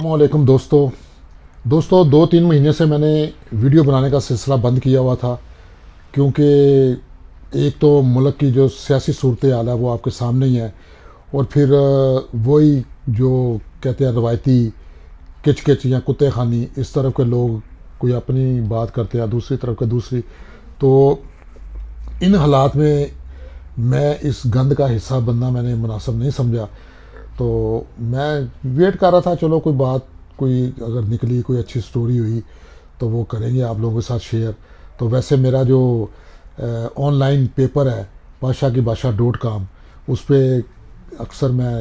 السلام علیکم دوستوں 2-3 مہینے سے میں نے ویڈیو بنانے کا سلسلہ بند کیا ہوا تھا، کیونکہ ایک تو ملک کی جو سیاسی صورتحال ہے وہ آپ کے سامنے ہی ہے، اور پھر وہی جو کہتے ہیں روایتی کچ کچ یا کتے خانی، اس طرف کے لوگ کوئی اپنی بات کرتے ہیں، دوسری طرف کے دوسری. تو ان حالات میں اس گند کا حصہ بننا میں نے مناسب نہیں سمجھا. تو میں ویٹ کر رہا تھا، چلو کوئی بات کوئی اگر نکلی، کوئی اچھی سٹوری ہوئی تو وہ کریں گے آپ لوگوں کے ساتھ شیئر. تو ویسے میرا جو آن لائن پیپر ہے بادشاہ.com، اس پہ اکثر میں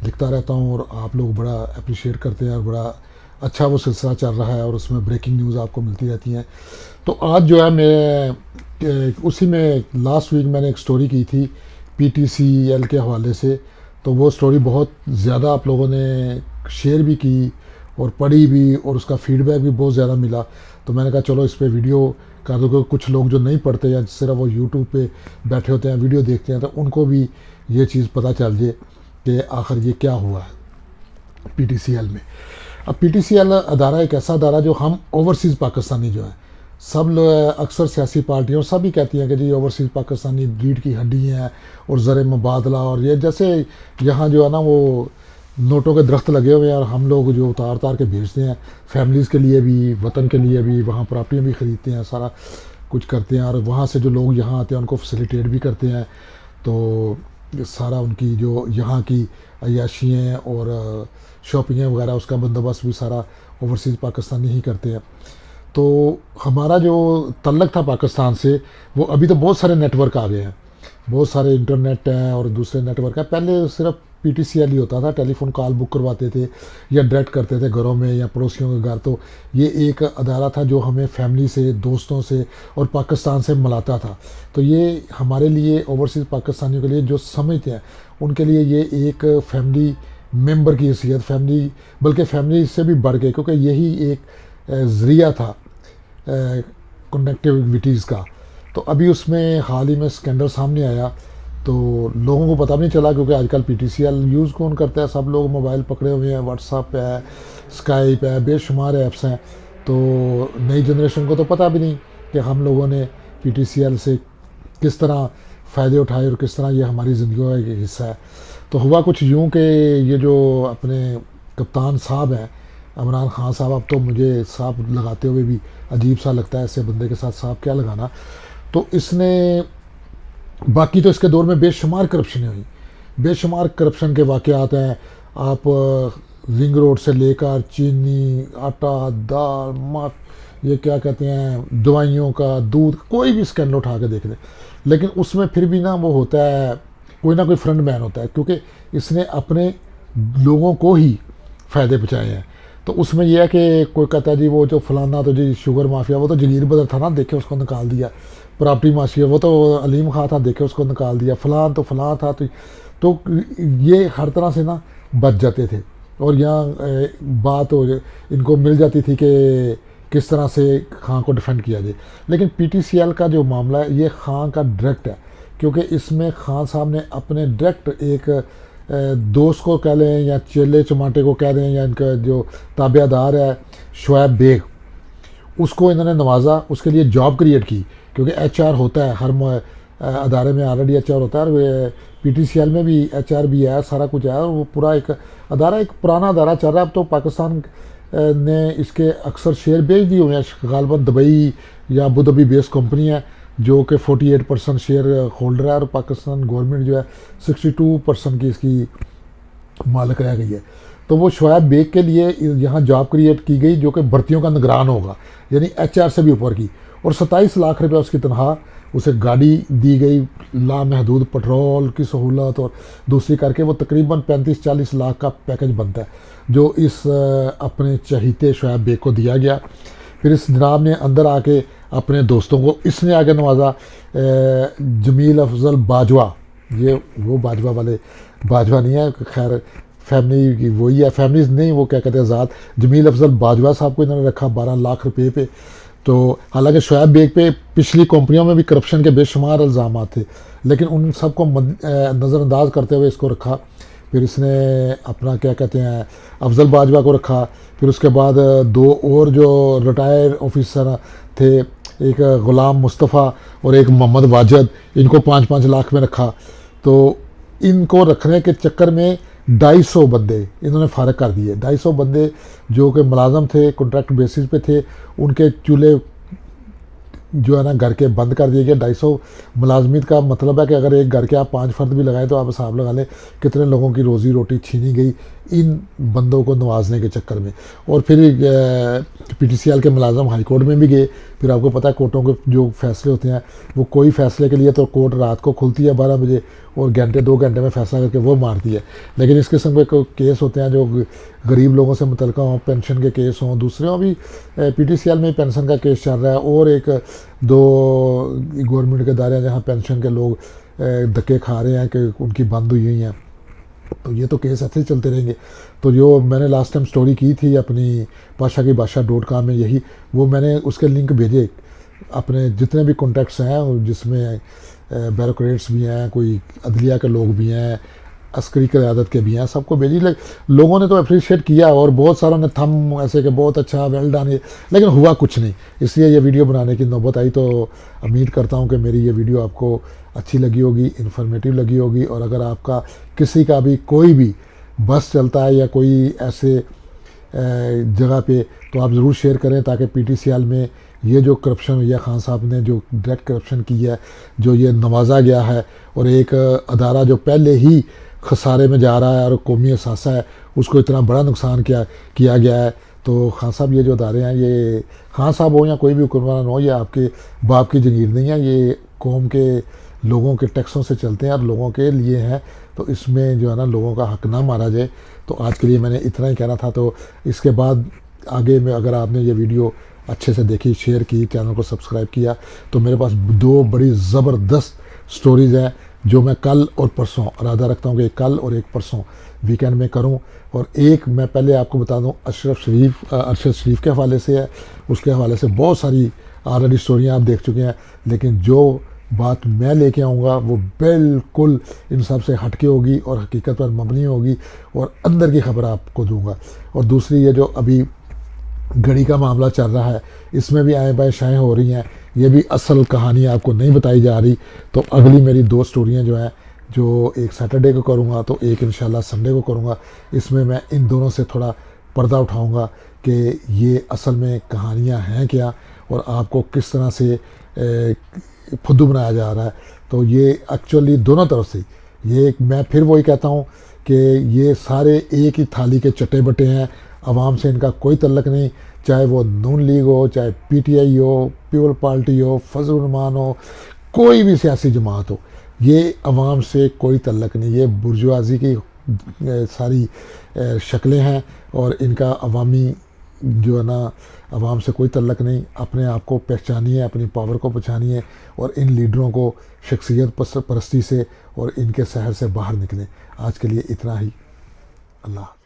لکھتا رہتا ہوں، اور آپ لوگ بڑا اپریشیٹ کرتے ہیں، اور بڑا اچھا وہ سلسلہ چل رہا ہے، اور اس میں بریکنگ نیوز آپ کو ملتی رہتی ہیں. تو آج جو ہے میں اسی میں لاسٹ ویک میں نے ایک سٹوری کی تھی PTCL کے حوالے سے. تو وہ سٹوری بہت زیادہ آپ لوگوں نے شیئر بھی کی اور پڑھی بھی، اور اس کا فیڈ بیک بھی بہت زیادہ ملا. تو میں نے کہا چلو اس پہ ویڈیو کر دو، کہ کچھ لوگ جو نہیں پڑھتے یا صرف وہ یوٹیوب پہ بیٹھے ہوتے ہیں ویڈیو دیکھتے ہیں، تو ان کو بھی یہ چیز پتہ چل جائے کہ آخر یہ کیا ہوا ہے PTCL میں. اب PTCL ادارہ ایک ایسا ادارہ جو ہم اوورسیز پاکستانی جو ہیں، سب لوگ اکثر سیاسی پارٹیوں سب ہی کہتی ہیں کہ جی اوورسیز پاکستانی ریڑھ کی ہڈی ہیں اور زر مبادلہ، اور یہ جیسے یہاں جو ہے نا وہ نوٹوں کے درخت لگے ہوئے ہیں، اور ہم لوگ جو اتار اتار کے بھیجتے ہیں فیملیز کے لیے بھی، وطن کے لیے بھی، وہاں پراپرٹیاں بھی خریدتے ہیں، سارا کچھ کرتے ہیں، اور وہاں سے جو لوگ یہاں آتے ہیں ان کو فیسیلیٹیٹ بھی کرتے ہیں. تو سارا ان کی جو یہاں کی عیاشیاں اور شاپنگیں وغیرہ اس کا بندوبست بھی سارا اوورسیز پاکستانی ہی کرتے ہیں. تو ہمارا جو تعلق تھا پاکستان سے، وہ ابھی تو بہت سارے نیٹ ورک آ گئے ہیں، بہت سارے انٹرنیٹ ہیں اور دوسرے نیٹ ورک ہیں. پہلے صرف PTCL ہی ہوتا تھا، ٹیلی فون کال بک کرواتے تھے یا ڈائریکٹ کرتے تھے گھروں میں یا پڑوسیوں کے گھر. تو یہ ایک ادارہ تھا جو ہمیں فیملی سے، دوستوں سے اور پاکستان سے ملاتا تھا. تو یہ ہمارے لیے اوورسیز پاکستانیوں کے لیے جو سمجھتے ہیں ان کے لیے یہ ایک فیملی ممبر کی حیثیت، فیملی بلکہ فیملی سے بھی بڑھ کے، کیونکہ یہی ایک ذریعہ تھا کنیکٹیویٹیز کا. تو ابھی اس میں حال ہی میں اسکینڈل سامنے آیا، تو لوگوں کو پتہ بھی نہیں چلا، کیونکہ آج کل PTCL یوز کون کرتا ہے، سب لوگ موبائل پکڑے ہوئے ہیں، واٹس ایپ ہے، اسکائپ ہے، بے شمار ایپس ہیں. تو نئی جنریشن کو تو پتہ بھی نہیں کہ ہم لوگوں نے PTCL سے کس طرح فائدے اٹھائے اور کس طرح یہ ہماری زندگیوں کا ایک حصہ ہے. تو ہوا کچھ یوں کہ یہ جو اپنے کپتان صاحب ہیں عمران خان صاحب، اب تو مجھے صاحب لگاتے ہوئے بھی عجیب سا لگتا ہے، ایسے بندے کے ساتھ صاحب کیا لگانا. تو اس نے باقی تو اس کے دور میں بے شمار کرپشنیں ہوئیں، بے شمار کرپشن کے واقعات ہیں. آپ رنگ روڈ سے لے کر چینی، آٹا، دال، یہ کیا کہتے ہیں، دوائیوں کا، دودھ، کوئی بھی اسکینڈل اٹھا کے دیکھ لیں. لیکن اس میں پھر بھی نا وہ ہوتا ہے، کوئی نہ کوئی فرنٹ مین ہوتا ہے، کیونکہ اس نے اپنے لوگوں کو ہی فائدے پہنچائے ہیں. تو اس میں یہ ہے کہ کوئی کہتا ہے جی وہ جو فلانا تو جی شوگر مافیا، وہ تو جگیر بدر تھا نا، دیکھے اس کو نکال دیا. پراپرٹی مافیا، وہ تو علیم خان تھا، دیکھے اس کو نکال دیا. فلان تو فلاں تھا. تو یہ ہر طرح سے نا بچ جاتے تھے، اور یہاں بات ان کو مل جاتی تھی کہ کس طرح سے خان کو ڈیفینڈ کیا جائے. لیکن PTCL کا جو معاملہ ہے یہ خان کا ڈائریکٹ ہے، کیونکہ اس میں خان صاحب نے اپنے ڈائریکٹ ایک دوست کو کہہ لیں یا چیلے چماٹے کو کہہ دیں، یا ان کا جو تابع دار ہے شعیب بیگ، اس کو انہوں نے نوازا، اس کے لیے جاب کریٹ کی. کیونکہ HR ہوتا ہے ہر ادارے میں، آلریڈی HR ہوتا ہے، اور PTCL میں بھی HR بھی ہے، سارا کچھ ہے. اور وہ پورا ایک ادارہ، ایک پرانا ادارہ چل رہا ہے. اب تو پاکستان نے اس کے اکثر شیئر بیچ دیے ہوئے ہیں، غالباً دبئی یا ابوظہبی بیس کمپنی ہے جو کہ 48% شیئر ہولڈر ہے، اور پاکستان گورنمنٹ جو ہے 62% کی اس کی مالک رہ گئی ہے. تو وہ شعیب بیگ کے لیے یہاں جاب کریٹ کی گئی، جو کہ بھرتیوں کا نگران ہوگا، یعنی HR سے بھی اوپر کی. اور 27 لاکھ روپے اس کی تنخواہ، اسے گاڑی دی گئی، لامحدود پٹرول کی سہولت، اور دوسری کر کے وہ تقریباً 35-40 لاکھ کا پیکج بنتا ہے جو اس اپنے چہیتے شعیب بیگ کو دیا گیا. پھر اس جناب نے اندر آ کے اپنے دوستوں کو اس نے آگے نوازا. جمیل افضل باجوہ، یہ وہ باجوہ والے باجوہ نہیں ہے، خیر فیملی کی وہی ہے، فیملیز نہیں، وہ کیا کہتے ہیں ذات. جمیل افضل باجوہ صاحب کو انہوں نے رکھا 12 لاکھ روپے پہ. تو حالانکہ شعیب بیگ پہ پچھلی کمپنیوں میں بھی کرپشن کے بے شمار الزامات تھے، لیکن ان سب کو نظر انداز کرتے ہوئے اس کو رکھا. پھر اس نے اپنا کیا کہتے ہیں افضل باجوہ کو رکھا، پھر اس کے بعد 2 اور جو ریٹائر آفیسر تھے، ایک غلام مصطفیٰ اور ایک محمد واجد، ان کو 5-5 لاکھ میں رکھا۔ تو ان کو رکھنے کے چکر میں 250 بندے انہوں نے فارغ کر دیے۔ 250 بندے جو کہ ملازم تھے، کانٹریکٹ بیسس پہ تھے، ان کے چولہے جو ہے نا گھر کے بند کر دیے گئے۔ 250 ملازمت کا مطلب ہے کہ اگر ایک گھر کے آپ 5 فرد بھی لگائیں تو آپ حساب لگا لیں کتنے لوگوں کی روزی روٹی چھینی گئی ان بندوں کو نوازنے کے چکر میں۔ اور پھر پی ٹی سی ایل کے ملازم ہائی کورٹ میں بھی گئے۔ پھر آپ کو پتہ ہے کورٹوں کے جو فیصلے ہوتے ہیں وہ کوئی فیصلے کے لیے تو کورٹ رات کو کھلتی ہے 12 بجے اور 2 گھنٹے میں فیصلہ کر کے وہ مارتی ہے، لیکن اس قسم کے کیس ہوتے ہیں جو غریب لوگوں سے متعلقہ ہوں، پینشن کے کیس ہوں، دوسرے ہوں بھی پی ٹی سی ایل میں پینشن کا کیس چل رہا ہے، اور 1-2 گورنمنٹ کے ادارے ہیں جہاں پینشن کے لوگ دھکے کھا رہے ہیں کہ ان کی بند ہوئی ہیں۔ تو یہ تو کیس ایسے ہی چلتے رہیں گے۔ تو جو میں نے لاسٹ ٹائم سٹوری کی تھی اپنی بادشاہ کی بادشاہ.com میں، یہی وہ میں نے اس کے لنک بھیجے اپنے جتنے بھی کانٹیکٹس ہیں جس میں بیوروکریٹس بھی ہیں، کوئی عدلیہ کے لوگ بھی ہیں، عسکری قیادت کے بھی ہیں، سب کو بھیجی۔ لوگوں نے تو اپریشیٹ کیا اور بہت ساروں نے تھم ایسے کہ بہت اچھا، ویل ڈن، لیکن ہوا کچھ نہیں۔ اس لیے یہ ویڈیو بنانے کی نوبت آئی۔ تو امید کرتا ہوں کہ میری یہ ویڈیو آپ کو اچھی لگی ہوگی، انفارمیٹیو لگی ہوگی، اور اگر آپ کا کسی کا بھی کوئی بھی بس چلتا ہے یا کوئی ایسے جگہ پہ تو آپ ضرور شیئر کریں تاکہ پی ٹی سی ایل میں یہ جو کرپشن ہوئی ہے، خان صاحب نے جو ڈائریکٹ کرپشن کی ہے، جو یہ نوازا گیا ہے، اور ایک ادارہ جو پہلے ہی خسارے میں جا رہا ہے اور قومی اثاثہ ہے، اس کو اتنا بڑا نقصان کیا گیا ہے۔ تو خان صاحب یہ جو ادارے ہیں، یہ خان صاحب ہو یا کوئی بھی حکمران ہو، یہ آپ کے باپ کی جگیر نہیں ہے، یہ قوم کے لوگوں کے ٹیکسوں سے چلتے ہیں اور لوگوں کے لیے ہیں۔ تو اس میں جو ہے نا لوگوں کا حق نہ مارا جائے۔ تو آج کے لیے میں نے اتنا ہی کہنا تھا۔ تو اس کے بعد آگے میں اگر آپ نے یہ ویڈیو اچھے سے دیکھی، شیئر کی، چینل کو سبسکرائب کیا، تو میرے پاس 2 بڑی زبردست سٹوریز ہیں جو میں کل اور پرسوں ارادہ رکھتا ہوں کہ کل اور ایک پرسوں ویکینڈ میں کروں۔ اور ایک میں پہلے آپ کو بتا دوں ارشد شریف کے حوالے سے ہے، اس کے حوالے سے بہت ساری آلریڈی سٹوریاں آپ دیکھ چکے ہیں، لیکن جو بات میں لے کے آؤں گا وہ بالکل ان سب سے ہٹ کے ہوگی اور حقیقت پر مبنی ہوگی، اور اندر کی خبر آپ کو دوں گا۔ اور دوسری یہ جو ابھی گھڑی کا معاملہ چل رہا ہے، اس میں بھی آئیں بائیں شائیں ہو رہی ہیں، یہ بھی اصل کہانی آپ کو نہیں بتائی جا رہی۔ تو اگلی میری 2 سٹوریاں جو ہیں، جو ایک سیٹرڈے کو کروں گا تو ایک انشاءاللہ سنڈے کو کروں گا، اس میں ان دونوں سے تھوڑا پردہ اٹھاؤں گا کہ یہ اصل میں کہانیاں ہیں کیا، اور آپ کو کس طرح سے پھدو بنایا جا رہا ہے۔ تو یہ ایکچولی دونوں طرف سے یہ میں پھر وہی کہتا ہوں کہ یہ سارے ایک ہی تھالی کے چٹے بٹے ہیں، عوام سے ان کا کوئی تعلق نہیں، چاہے وہ نون لیگ ہو، چاہے پی ٹی آئی ہو، پیپل پارٹی ہو، فضل الرحمان ہو، کوئی بھی سیاسی جماعت ہو، یہ عوام سے کوئی تعلق نہیں۔ یہ برجوازی کی ساری شکلیں ہیں، اور ان کا عوامی جو ہے نا عوام سے کوئی تعلق نہیں۔ اپنے آپ کو پہچانیے، اپنی پاور کو پہچانیے، اور ان لیڈروں کو شخصیت پرستی سے اور ان کے سحر سے باہر نکلیں۔ آج کے لیے اتنا ہی۔ اللہ حافظ۔